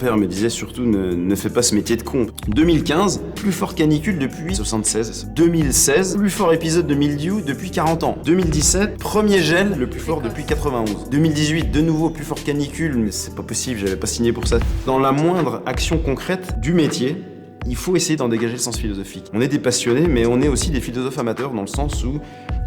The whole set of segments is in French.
père me disait surtout ne fais pas ce métier de con. 2015, plus forte canicule depuis 76. 2016, plus fort épisode de mildiou depuis 40 ans. 2017, premier gel le plus fort depuis 91. 2018, de nouveau plus forte canicule, mais c'est pas possible, j'avais pas signé pour ça. Dans la moindre action concrète du métier, il faut essayer d'en dégager le sens philosophique. On est des passionnés, mais on est aussi des philosophes amateurs dans le sens où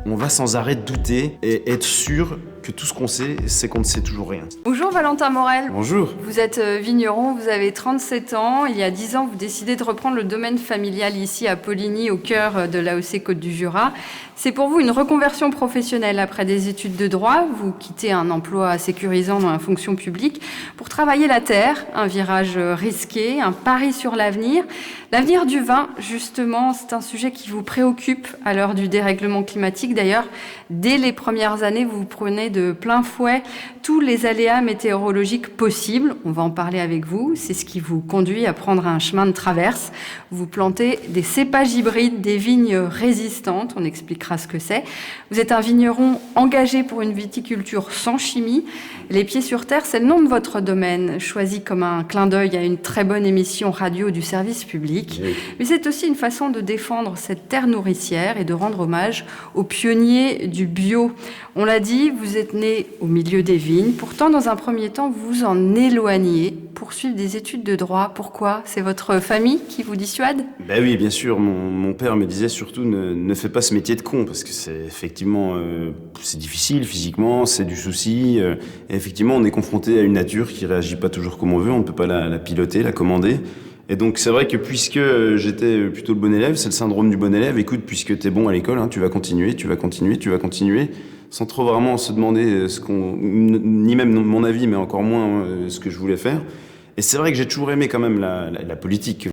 on va sans arrêt douter et être sûr que tout ce qu'on sait, c'est qu'on ne sait toujours rien. Bonjour Valentin Morel. Bonjour. Vous êtes vigneron, vous avez 37 ans. Il y a 10 ans, vous décidez de reprendre le domaine familial ici à Poligny, au cœur de l'AOC Côte du Jura. C'est pour vous une reconversion professionnelle après des études de droit. Vous quittez un emploi sécurisant dans la fonction publique pour travailler la terre, un virage risqué, un pari sur l'avenir. L'avenir du vin, justement, c'est un sujet qui vous préoccupe à l'heure du dérèglement climatique. D'ailleurs, dès les premières années, vous prenez de plein fouet tous les aléas météorologiques possibles. On va en parler avec vous. C'est ce qui vous conduit à prendre un chemin de traverse. Vous plantez des cépages hybrides, des vignes résistantes. On expliquera ce que c'est. Vous êtes un vigneron engagé pour une viticulture sans chimie. Les pieds sur terre, c'est le nom de votre domaine, choisi comme un clin d'œil à une très bonne émission radio du service public. Oui. Mais c'est aussi une façon de défendre cette terre nourricière et de rendre hommage aux pionniers du bio. On l'a dit, vous êtes né au milieu des vignes. Pourtant, dans un premier temps, vous vous en éloignez pour suivre des études de droit. Pourquoi ? C'est votre famille qui vous dissuade ? Ben oui, bien sûr, mon père me disait surtout ne fais pas ce métier de con, parce que c'est effectivement, c'est difficile physiquement, c'est du souci, et effectivement on est confronté à une nature qui réagit pas toujours comme on veut, on ne peut pas la piloter, la commander. Et donc c'est vrai que puisque j'étais plutôt le bon élève, c'est le syndrome du bon élève, écoute, puisque t'es bon à l'école, hein, tu vas continuer, sans trop vraiment se demander ni même mon avis, mais encore moins ce que je voulais faire. Et c'est vrai que j'ai toujours aimé quand même la politique.